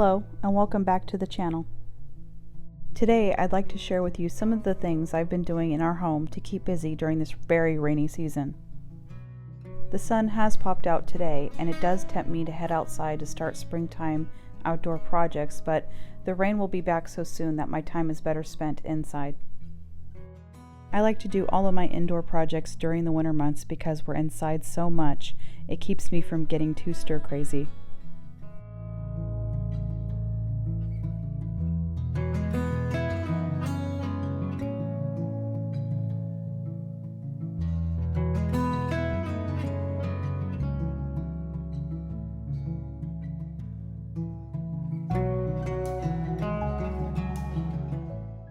Hello, and welcome back to the channel. Today I'd like to share with you some of the things I've been doing in our home to keep busy during this very rainy season. The sun has popped out today, and it does tempt me to head outside to start springtime outdoor projects, but the rain will be back so soon that my time is better spent inside. I like to do all of my indoor projects during the winter months because we're inside so much, it keeps me from getting too stir crazy.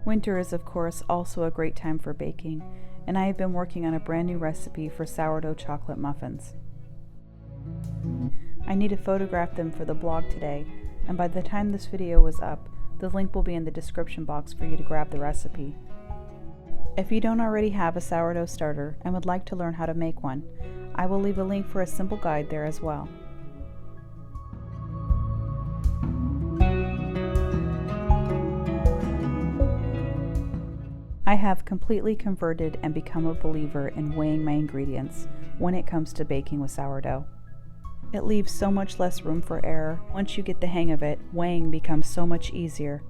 Winter is, of course, also a great time for baking, and I have been working on a brand new recipe for sourdough chocolate muffins. I need to photograph them for the blog today, and by the time this video is up, the link will be in the description box for you to grab the recipe. If you don't already have a sourdough starter and would like to learn how to make one, I will leave a link for a simple guide there as well. I have completely converted and become a believer in weighing my ingredients when it comes to baking with sourdough. It leaves so much less room for error. Once you get the hang of it, weighing becomes so much easier.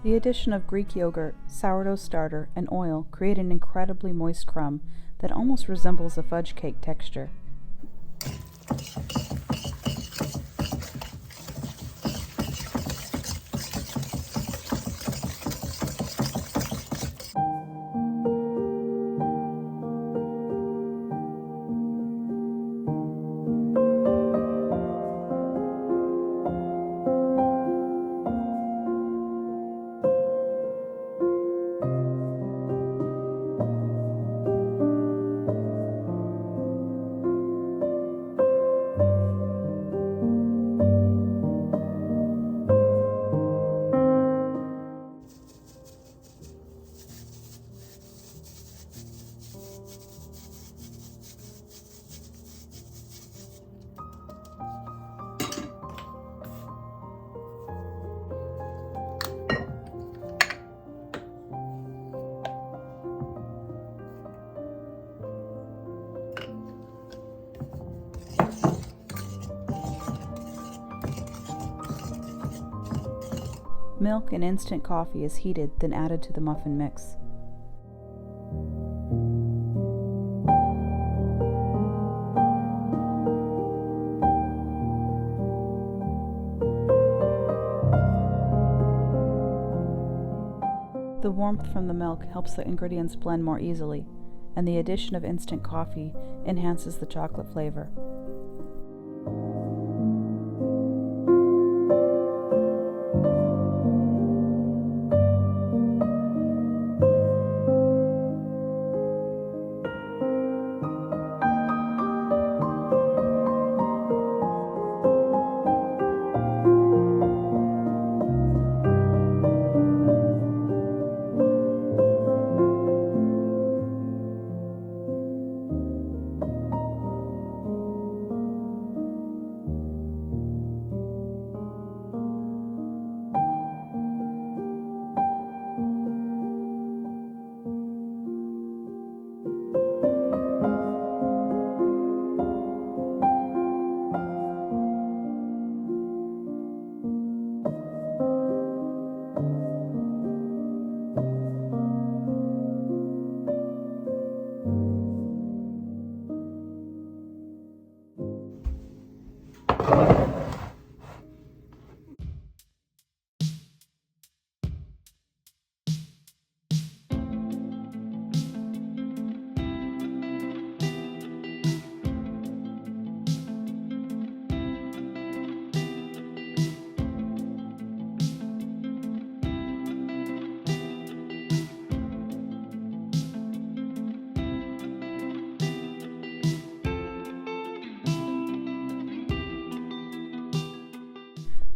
The addition of Greek yogurt, sourdough starter, and oil create an incredibly moist crumb that almost resembles a fudge cake texture. Milk and instant coffee is heated, then added to the muffin mix. The warmth from the milk helps the ingredients blend more easily, and the addition of instant coffee enhances the chocolate flavor.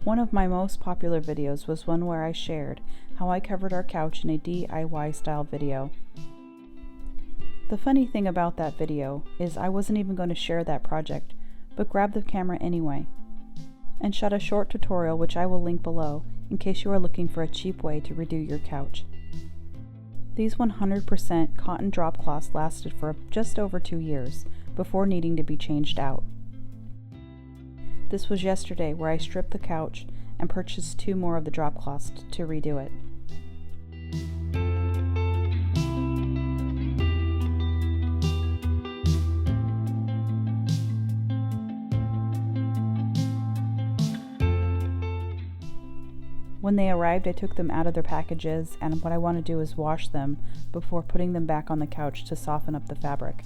One of my most popular videos was one where I shared how I covered our couch in a DIY style video. The funny thing about that video is I wasn't even going to share that project, but grabbed the camera anyway, and shot a short tutorial which I will link below in case you are looking for a cheap way to redo your couch. These 100% cotton drop cloths lasted for just over 2 years before needing to be changed out. This was yesterday where I stripped the couch and purchased 2 more of the drop cloths to redo it. When they arrived, I took them out of their packages, and what I want to do is wash them before putting them back on the couch to soften up the fabric.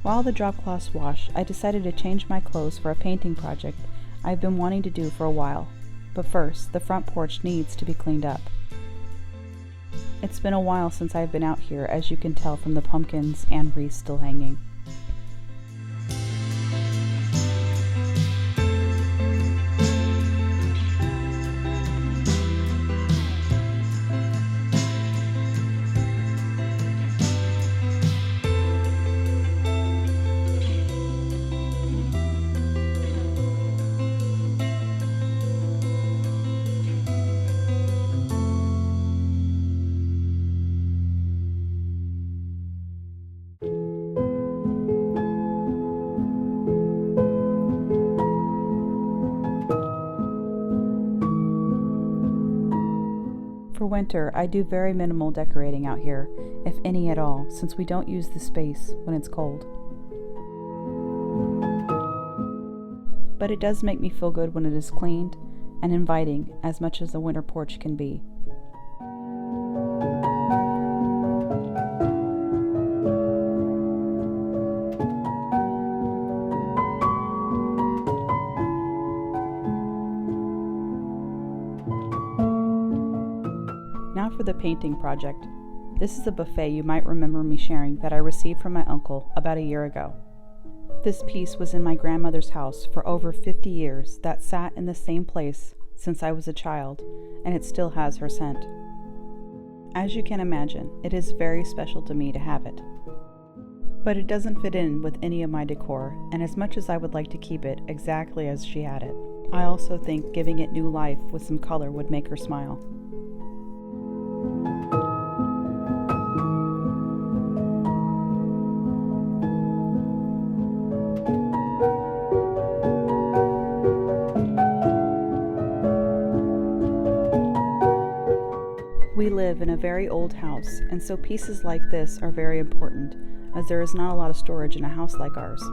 While the drop cloths wash, I decided to change my clothes for a painting project I've been wanting to do for a while. But first, the front porch needs to be cleaned up. It's been a while since I've been out here, as you can tell from the pumpkins and wreaths still hanging. For winter, I do very minimal decorating out here, if any at all, since we don't use the space when it's cold. But it does make me feel good when it is cleaned and inviting as much as the winter porch can be. Now for the painting project. This is a buffet you might remember me sharing that I received from my uncle about a year ago. This piece was in my grandmother's house for over 50 years that sat in the same place since I was a child, and it still has her scent. As you can imagine, it is very special to me to have it. But it doesn't fit in with any of my decor, and as much as I would like to keep it exactly as she had it, I also think giving it new life with some color would make her smile. We live in a very old house, and so pieces like this are very important, as there is not a lot of storage in a house like ours.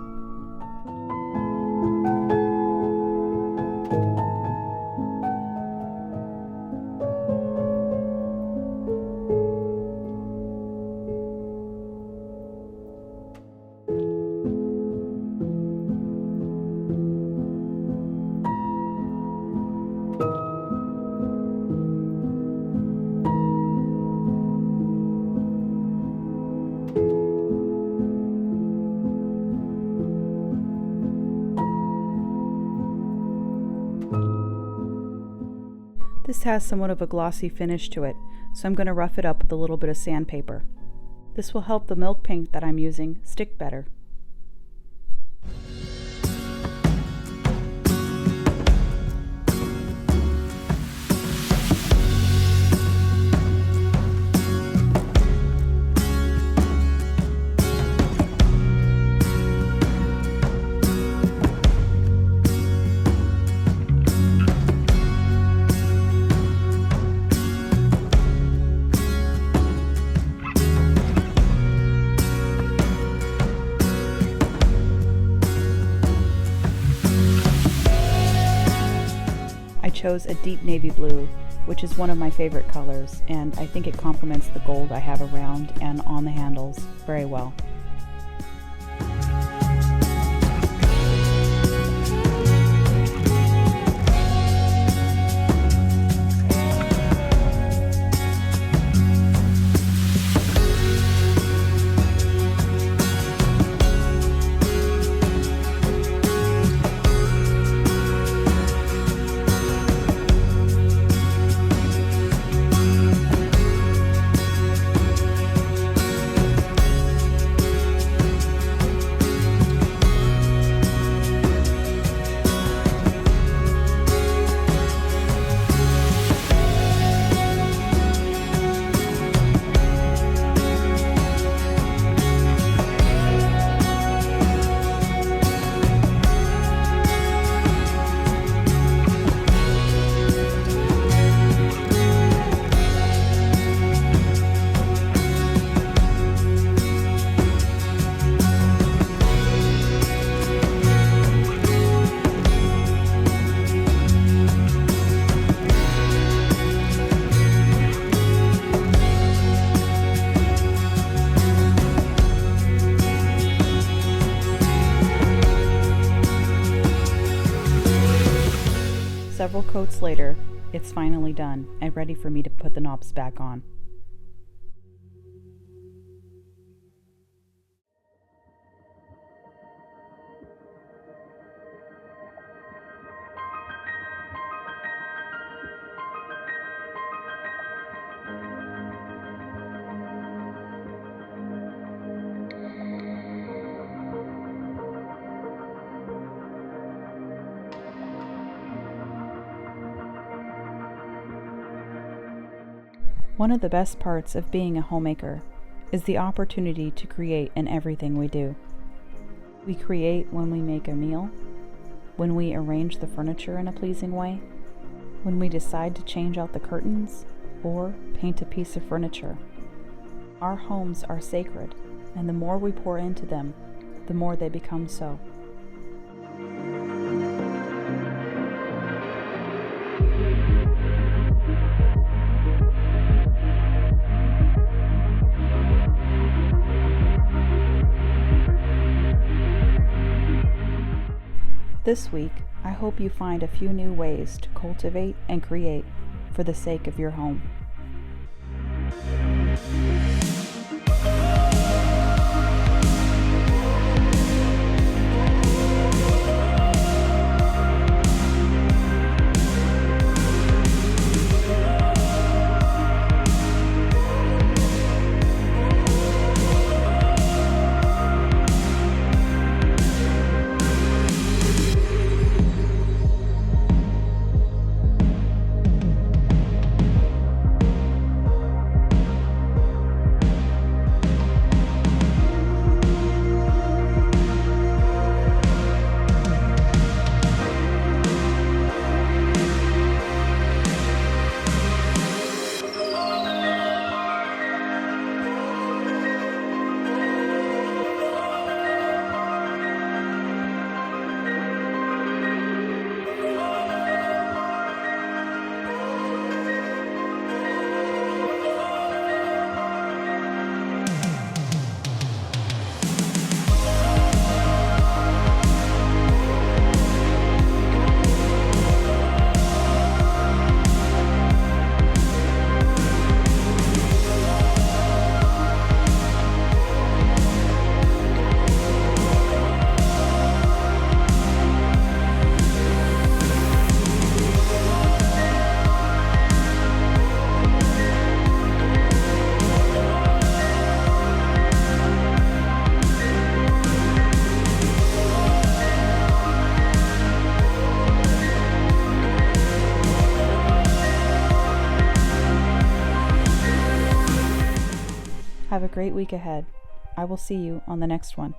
This has somewhat of a glossy finish to it, so I'm going to rough it up with a little bit of sandpaper. This will help the milk paint that I'm using stick better. I chose a deep navy blue, which is one of my favorite colors, and I think it complements the gold I have around and on the handles very well. Several coats later, it's finally done and ready for me to put the knobs back on. One of the best parts of being a homemaker is the opportunity to create in everything we do. We create when we make a meal, when we arrange the furniture in a pleasing way, when we decide to change out the curtains or paint a piece of furniture. Our homes are sacred, and the more we pour into them, the more they become so. This week, I hope you find a few new ways to cultivate and create for the sake of your home. Have a great week ahead. I will see you on the next one.